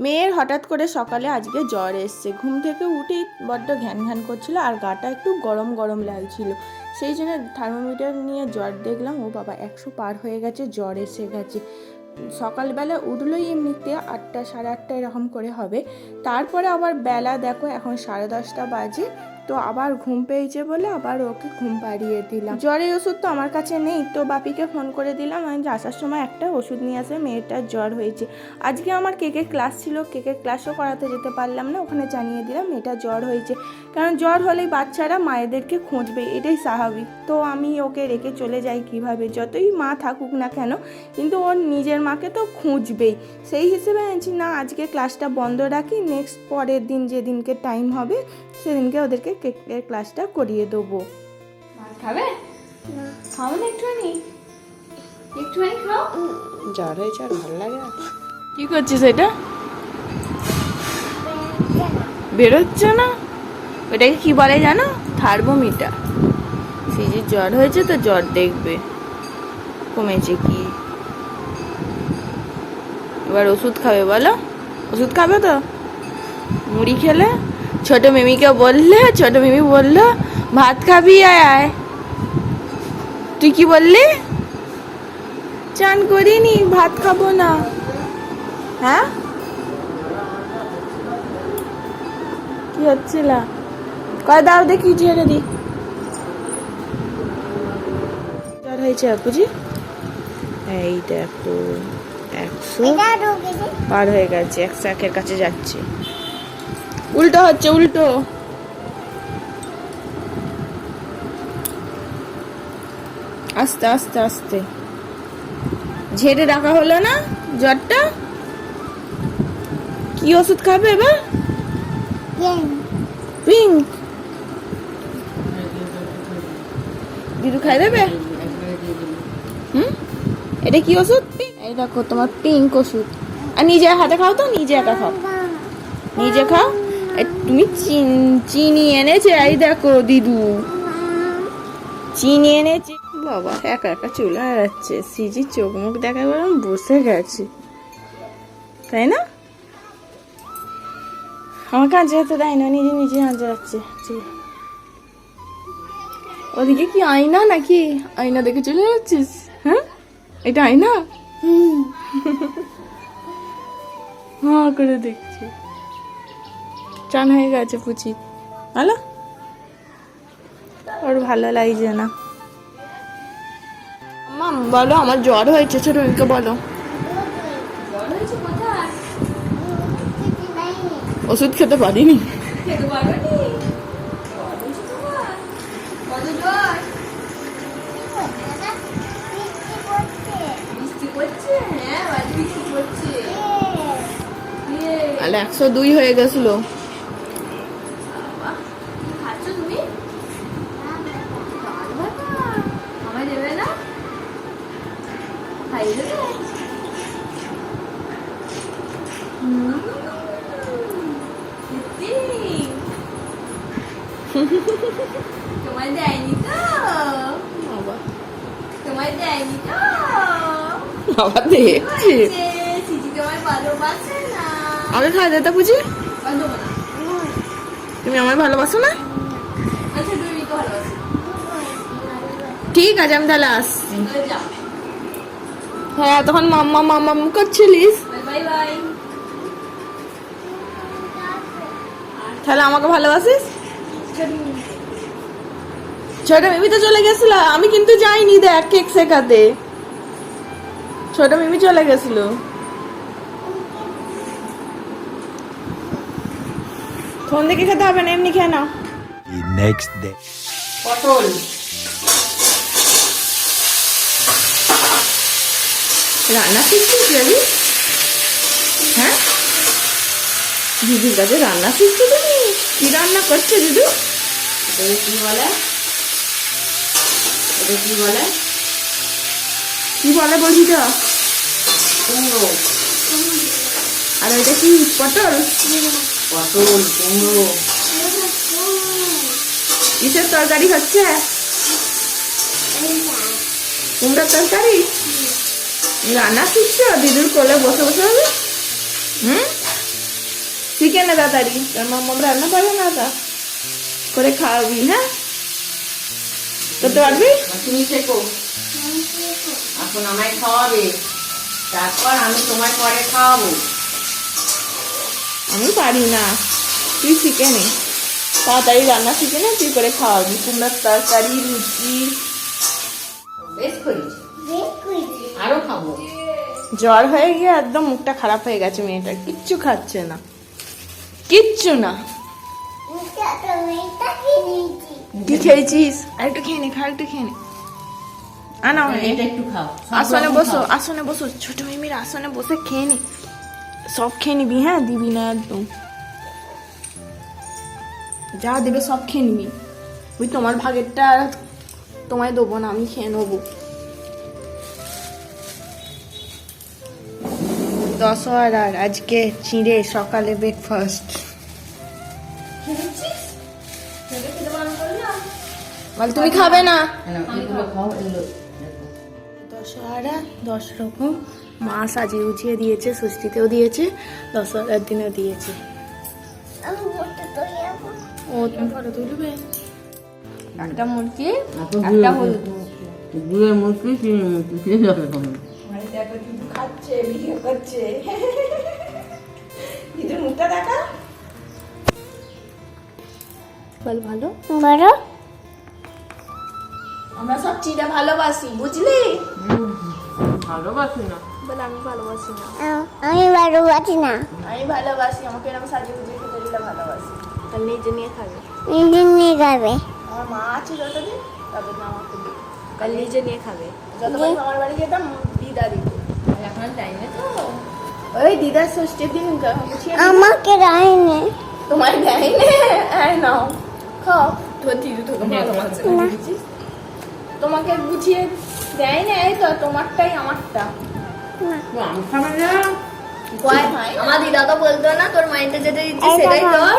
মেয়ের হঠাৎ করে সকালে আজকে জ্বর এসছে। ঘুম থেকে উঠেই বড্ড ঘ্যান ঘ্যান করছিল আর গাটা একটু গরম গরম লাগছিল। সেই জন্য থার্মোমিটার নিয়ে জ্বর দেখলাম, ও বাবা 100 পার হয়ে গেছে, জ্বর এসে গেছে। সকালবেলা উঠলোই এমনিতে 8টা সাড়ে 8টা এরকম করে হবে। তারপরে আবার বেলা দেখো এখন 10:30 বাজে, তো আবার ঘুম পেয়েছে বলে আবার ওকে ঘুম পাড়িয়ে দিলাম। জ্বরের ওষুধ তো আমার কাছে নেই, তো বাপিকে ফোন করে দিলাম আমি আসার সময় একটা ওষুধ নিয়ে আসে, মেয়েটার জ্বর হয়েছে। আজকে আমার কেকের ক্লাস ছিল, কেকের ক্লাসও করাতে যেতে পারলাম না, ওখানে জানিয়ে দিলাম মেয়েটার জ্বর হয়েছে। কারণ জ্বর হলেই বাচ্চারা মায়েদেরকে খুঁজবে, এটাই স্বাভাবিক। তো আমি ওকে রেখে চলে যাই কিভাবে, যতই মা থাকুক না কেন, কিন্তু ওর নিজের মাকে তো খুঁজবেই। সেই হিসেবে আনছি না, আজকে ক্লাসটা বন্ধ রাখি, নেক্সট পরের দিন যেদিনকে টাইম হবে সেদিনকে ওদেরকে কেকের ক্লাসটা করিয়ে দেবো। খাবে? খাও না একটুখানি, একটুখানি খাও। জ্বর হয়েছে আর ভালো লাগে না। কি করছিস এটা? বেরোচ্ছে না? ওটাকে কি বলে জানো? থার্মোমিটার। সেই যে জ্বর হয়েছে তো জ্বর দেখবে কমেছে কি। এবার ওষুধ খাবে, বলো ওষুধ খাবে তো? মুড়ি খেলে ছোট মিমিকে বললে, ছোট মিমি বললো ভাত খাবি, আয়। তুই কি বললি? চান করিনি, ভাত খাবো না। হ্যাঁ, কি হচ্ছিল? কয় দাও দেখি, ঝেড়ে দি। জ্বর হয়েছে আপুজি? এই দেখো 100 পার হয়ে গেছে, 101 কাছে যাচ্ছে। উল্টো হচ্ছে, উল্টো। আস্তে আস্তে আস্তে ঝেড়ে রাখা হলো না জ্বরটা। কি ওষুধ খাবে এবার? পিঙ্ক। দিদু খাই দেবে? এটা কি ওষুধ? এই দেখো তোমার পিঙ্ক ওষুধ। আর নিজে হাতে খাও তো, নিজে একা খাও, নিজে খাও। তুমি চিনি এনেছে, এই দেখো দিদু চিনি এনেছে। বাবা একা একা চলে যাচ্ছে, সিজি চোখ মুখ দেখা গেলাম বসে গেছে, তাই না? আমার কাছে তো তাই না, নিজে নিজে হাঁচে যাচ্ছে। ওদিকে কি আয়না নাকি? আয়না দেখে চলে যাচ্ছিস? হ্যাঁ, এটা আয়না। হ্যাঁ করে দেখছি। চান হয়ে গেছে পুচি, ভালো? ওর ভালো লাগছে না। মাম বলো আমার জ্বর হয়েছে, ছোট মেয়েকে বলো। ওষুধ খেতে পারিনি। আলে 102 হয়ে গেছিল। তোমায় দেয়নি তো? তোমায় দেয়নি তো? বাবা দেখছি সিজি তোমায় ভালোবাসে না। আমাকে খাওয়া যেতে বুঝি? দেবো না। তুমি আমায় ভালোবাসো না? আচ্ছা তুমি তো ভালোবাসো। ঠিক আছে, আমি তাহলে আসছি। যাও। হ্যাঁ, তখন মাম্মা মাম্মা করছিলিস, বাই বাই। তাহলে আমাকে ভালোবাসিস? ছোট মিমি তো চলে গেছিল, আমি কিন্তু যাইনি, দেখ কেক শেখাতে। ছোট মিমি চলে গেছিল। ফোন দেখে খেতে হবে না, এমনি খেয়ে নাও। নেক্সট ডে পটল রান্না শিখছিস রবি? হ্যাঁ, দিদির কাছে রান্না শিখছি তুমি? কি রান্না করছে দিদু? এটা কি বলে? এটা কি বলে? কি বলে বলছি তো? কুমড়ো। আর এটা কি পটল? পটল, কুমড়ো। কিসের তরকারি হচ্ছে? কুমড়োর তরকারি। রান্না শিখছো দিদুর কোলে বসে বসে হবে? শিখে নে তাড়াতাড়ি, তোর মাম্মা রান্না পারে না তা করে খাওয়াবি। হ্যাঁ, করতে পারবি? তুমি শেখো, এখন আমায় খাওয়াবে, তারপর আমি তোমার পরে খাওয়াবো। আমি পারি না, তুই শিখে নে তাড়াতাড়ি রান্না, শিখে নে তুই করে খাওয়াবি। কুমড়োর তরকারি, লুচি। বেশ করেছি, আরো খাবো। জ্বর হয়ে গিয়ে একদম মুখটা খারাপ হয়ে গেছে মেয়েটা, কিচ্ছু খাচ্ছে না, কিচ্ছু না। কি খেয়েছিস? আর একটু খেয়ে নে, খা, একটু খেয়ে নে। আনা এটা একটু খাও, সব আসনে রকম বসো, খাও। আসনে বসো, ছোট মিমির আসনে বসে খেয়ে নি, সব খেয়ে নিবি। হ্যাঁ, দিবি না একদম, যা দেবে সব খেয়ে নিবি। ওই তোমার ভাগেরটা আর তোমায় দেবো না, আমি খেয়ে নেবো। দশহরার আজকে চিঁড়ে সকালে ব্রেকফাস্ট। বল তুমি খাবে না? এগুলো খাও, এগুলো দশহরা 10 রকম মা সাজিয়ে গুছিয়ে দিয়েছে, ষষ্ঠীতেও দিয়েছে, দশহরার দিনেও দিয়েছে। ও তুমি ফটো তুলবে? একটা মুরগি, একটা হলুদ। দুয়ের মুরগি, চিনির মুরগি, খেয়ে যাবে কোনো। দেখো দিদু খাচ্ছে, ভিডিও করছে। দিদুর মুখটা দেখা, বল ভালো। বড় আমরা সব চিড়ে ভালোবাসি, বুঝলি? ভালোবাসি না। বল আমি ভালোবাসি না। আমি বড় আছি না, আমি ভালোবাসি, আমাকে এরকম সাজিয়ে গুজিয়ে খেতে দিলে ভালোবাসি। আর নিজে নিয়ে খাবে। নিজে নিয়ে যাবে। আমার মা আছে যতদিন, ততদিন আমাকে দিবে। কাল নিজে নিয়ে খাবে। যতবার আমার বাড়ি যেতাম দিদা দিত। এখন টাইমে তো ওই দিদার ষষ্ঠীর দিন গুছিয়ে দিত। আমাকে রাইনে তোমার দেয় নে, এই নাও খাও। তোর দিদি তোকে ভালোবাসে না, বুঝেছিস? তোমাকে গুছিয়ে দেয় না, এই তো তোমারটাই আমারটা। আমি খাবে না। আমার দিদা তো বলতো না তোর মাইন্ডে যেটা দিচ্ছি সেটাই তোর,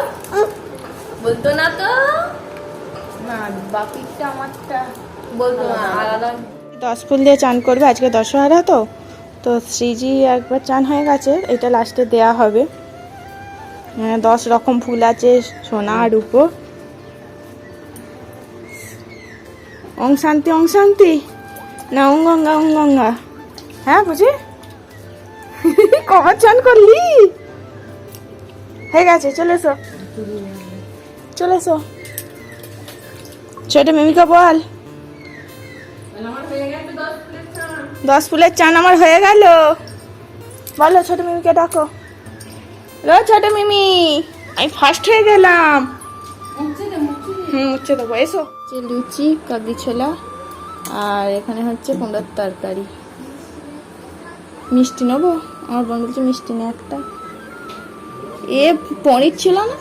বলতো না তো, না বাকিটা আমারটা বলতো না, আলাদা। 10 ফুল দিয়ে চান করবে, আজকে দশহরা তো, তো শ্রীজি একবার চান হয়ে গেছে, এটা লাস্টে দেয়া হবে। 10 রকম ফুল আছে, সোনা আর রূপো। ওং শান্তি, ওং শান্তি, না ওং গঙ্গা, ওং গঙ্গা। হ্যাঁ বুঝি, কবার চান করলি? হয়ে গেছে, চলে এসো, চলে এসো। ছোট মিমিকা বল, 10 ফুলের চান আমার হয়ে গেল। বলো ছোট মিমিকে ডাকো। লো ছোট মিমি, আমি ফার্স্ট হয়ে গেলাম। উঠছে দেবো, এসো। লুচি, কাবলি ছোলা, আর এখানে হচ্ছে কুমড়োর তরকারি। মিষ্টি নেবো? আমার বোন বলছে মিষ্টি নেই একটা। এ পনির ছিল না,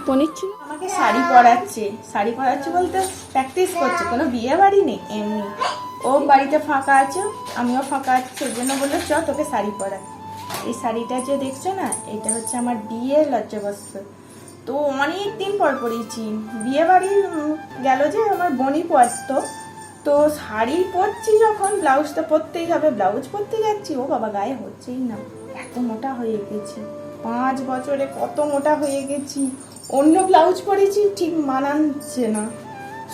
পনির ছিল। আমাকে শাড়ি পরাচ্ছে, শাড়ি পরাচ্ছে বলতে প্র্যাকটিস করছে, কোনো বিয়ে বাড়ি নেই, এমনি। ও বাড়িতে ফাঁকা আছে, আমিও ফাঁকা আছি, সেই জন্য বললো চ তোকে শাড়ি পরা। এই শাড়িটা যে দেখছো না, এটা হচ্ছে আমার বিয়ের লজ্জাবস্ত্র। তো অনেক দিন পর পরেছি, বিয়ে বাড়ি গেল যে আমার বোনই পরতো, তো শাড়ি পরছি যখন, ব্লাউজটা পরতেই হবে, ব্লাউজ পরতে যাচ্ছি, ও বাবা গায়ে হচ্ছেই না, এত মোটা হয়ে গেছি। 5 বছরে কত মোটা হয়ে গেছি, অন্য ব্লাউজ পরেছি ঠিক মানাচ্ছে না,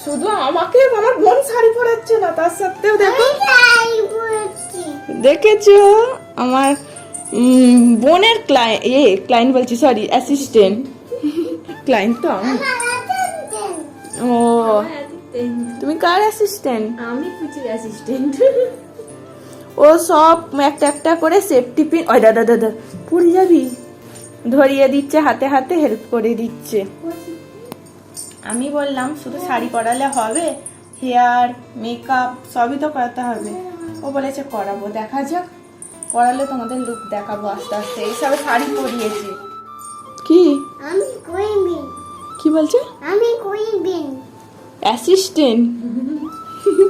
শুধু আমাকে আমার বোন শাড়ি পরাচ্ছে না, তার সত্ত্বেও দেখো, দেখেছো আমার বোনের ক্লায়েন্ট বলছি, সরি অ্যাসিস্ট্যান্ট, ক্লায়েন্ট তো আমি। ও তুমি কার অ্যাসিস্ট্যান্ট? আমি কুচির অ্যাসিস্ট্যান্ট। ও সব একটা একটা করে সেফটি পিন, ওই দাদা দাদা পড়ে যাবি, ধরিয়ে দিচ্ছে, হাতে হাতে হেল্প করে দিচ্ছে। আমি বললাম শুধু শাড়ি পরালে হবে, হেয়ার মেকআপ সবই তো করাতে হবে। ও বলেছে করাবো, দেখা যাক, করালে তোমাদের লুক দেখাবো আস্তে আস্তে। এইসবে শাড়ি পরিয়েছে। কি আমি কুইন, কি বলছে? আমি কুইন। অ্যাসিস্ট্যান্ট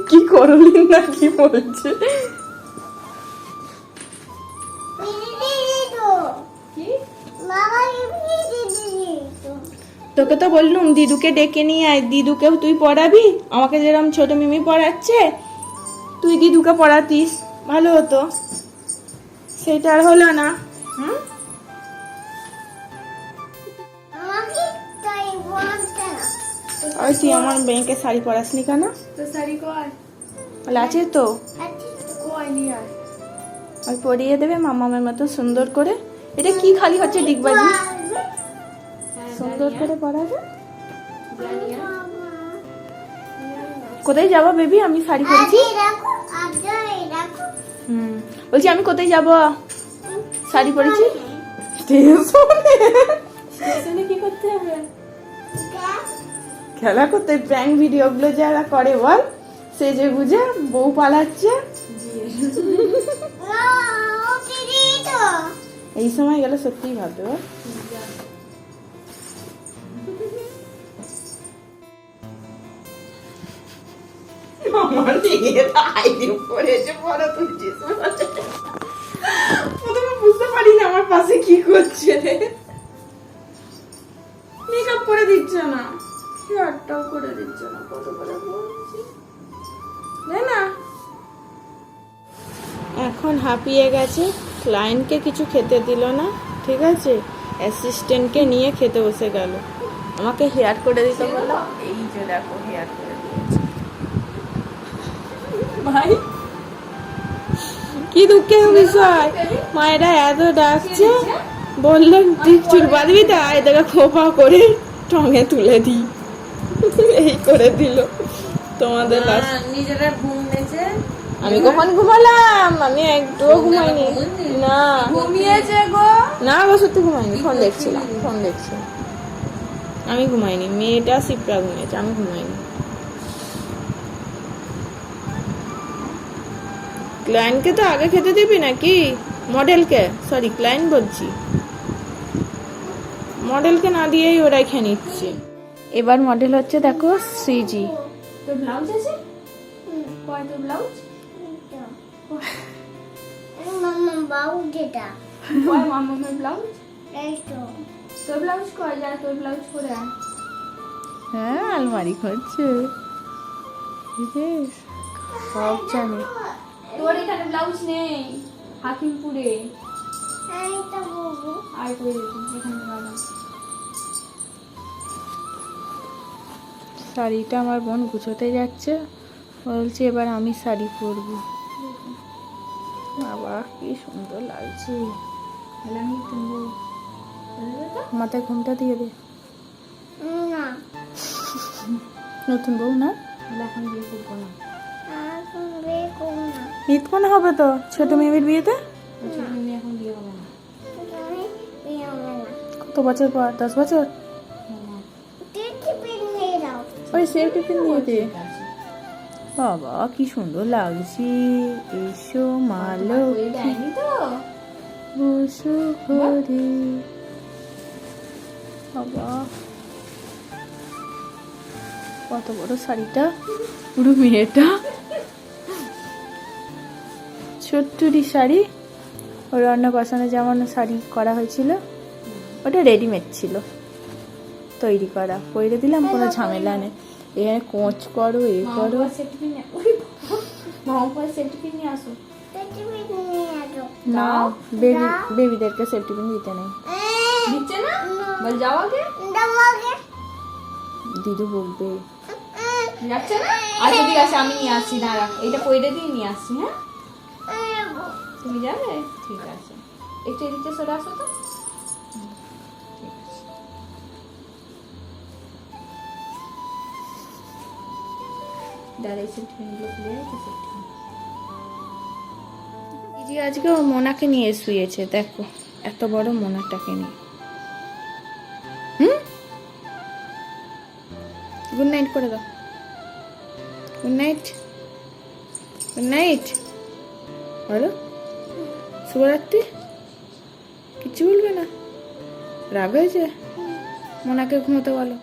কি করলি না কি বলছে? তোকে তো বললুম দিদুকে ডেকে নিয়ে আয়, দিদুকেও তুই পড়াবি, আমাকে যেরকম ছোট মিমি পড়াচ্ছে তুই দিদুকে পড়াতিস, ভালো হতো। সেটা আর হলো না। ওই তুই আমার মেয়েকে শাড়ি পরাসনি কেন? তো শাড়ি কর বলে আছে তো, কই নিয়ে আয় ওই পরিয়ে দেবে মামামের মতো সুন্দর করে। এটা কি খালি হচ্ছে ডিগবাজি, সুন্দর করে পরাবে। কোথায় যাবো বেবি? আমি শাড়ি পরেছি। বলছি আমি কোথায় যাব? শাড়ি পরেছি। স্টেশনে কি করতে হবে? খেলা করতে। প্র্যাঙ্ক ভিডিও গুলো যারা করে বল, সেজে গুজে বউ পালাচ্ছে। এই সময় গেলে সত্যিই ভাবতে বল। আমার মেয়েটা আইডি পড়েছে, পড়া তুলছিস। প্রথমে বুঝতে পারি না আমার পাশে কি করছে রে। মেকআপ করে দিচ্ছে না, হেয়ারটাও করে দিচ্ছে না, কত করে বলছি না। এখন হাঁপিয়ে গেছে, ক্লায়েন্টকে কিছু খেতে দিল না, ঠিক আছে, অ্যাসিস্ট্যান্টকে নিয়ে খেতে বসে গেল। আমাকে হেয়ার করে দিতে বললো, এই যে দেখো হেয়ার করে দিয়েছে। ভাই কি দুঃখের বিষয়, মায়েরা এত ডাকছে, বললেন তুই চুল বাঁধবি, তাই দেখে খোপা করে টঙে তুলে দিই। এই করে দিল তোমাদের লাস্ট। নিজেরা ঘুম দিয়েছে। আমি কখন ঘুমালাম? আমি একটুও ঘুমাইনি। না ঘুমিয়েছে গো। না গো, সত্যি ঘুমাইনি, ফোন দেখছিলাম, ফোন দেখছিলাম। আমি ঘুমাইনি, মেয়েটা শিপ্রা ঘুমিয়েছে, আমি ঘুমাইনি। ক্লায়েন্টকে তো আগে খেতে দিবি নাকি? মডেলকে, সরি ক্লায়েন্ট বলছি, মডেলকে না দিয়েই ওরাই খেয়ে নিচ্ছে। এবার মডেল হচ্ছে দেখো শ্রীজি। তোর ব্লাউজ আছে? কয় তোর ব্লাউজ? মামা বাবু যেটা কয় মামামের ব্লাউজ? এই তো তোর ব্লাউজ কয়? যা তোর ব্লাউজ পরে আয়। হ্যাঁ আলমারি করছে, সব জানে। তোর এখানে ব্লাউজ নেই, হাকিমপুরে। এই তো বাবু আর করে দিবি এখানে বাবা। শাড়িটা আমার বোন গুছোতে যাচ্ছে, বলছে এবার আমি শাড়ি পরবো। বাবা কি সুন্দর লাগছে। তাহলে আমি কিনবো। মাথায় ঘুমটা দিয়ে দে। না নতুন বউ না, তাহলে এখন বিয়ে করবো না। এখন বিয়ে করবো না, ঈদক্ষণ হবে তো ছোট মেয়ের বিয়েতে। ওই ছোট মেয়ে এখন বিয়ে হবে না। আমি বিয়ে হবে না। কত বছর পর? 10 বছর। টিফিন নিয়ে যাও। ওই সেফ টিফিন দিয়ে দে। ঠিক আছে। বাবা কি সুন্দর লাগছে। এসো মালো ওই দেয়নি তো? বসো ঘরে। বাবা কত বড় শাড়িটা, পুরো মেয়েটা। ছোট্টুরি শাড়ি, ওর অন্নপ্রাশনে যেমন শাড়ি করা হয়েছিল, ওটা রেডিমেড ছিল, তৈরি করা। পরে দিলাম, কোনো ঝামেলা নেই। এখানে কোঁচ করো, এ করো। মামার সেফটি পিন নিয়ে আসো। টিফিন নিয়ে যাও। না বেবিদেরকে সেফটি পিন দিতে নেই। দিচ্ছে না? বল যাও আগে। দাও আগে। দিদু বলবে। যাচ্ছে না? আচ্ছা ঠিক আছে, আমি নিয়ে আসছি, দাঁড়া, এইটা কইরে দিয়ে নিয়ে আসছি। হ্যাঁ তুমি যাবে? ঠিক আছে, একটু এদিকে সরে আসো তো। ঠিক আছে। দাঁড়া, এই সেফটি পিনগুলো খুলে রেখে সেফটি পিন। দিদি আজকে ওর মোনাকে নিয়ে শুয়েছে, দেখো এত বড় মোনাটাকে নিয়ে। গুড নাইট করে দাও। গুড নাইট, গুড নাইট বলো। শুভরাত্রি। কিচ্ছু বলবে না? রাগ হয়েছে? মোনাকে ঘুমোতে বলো।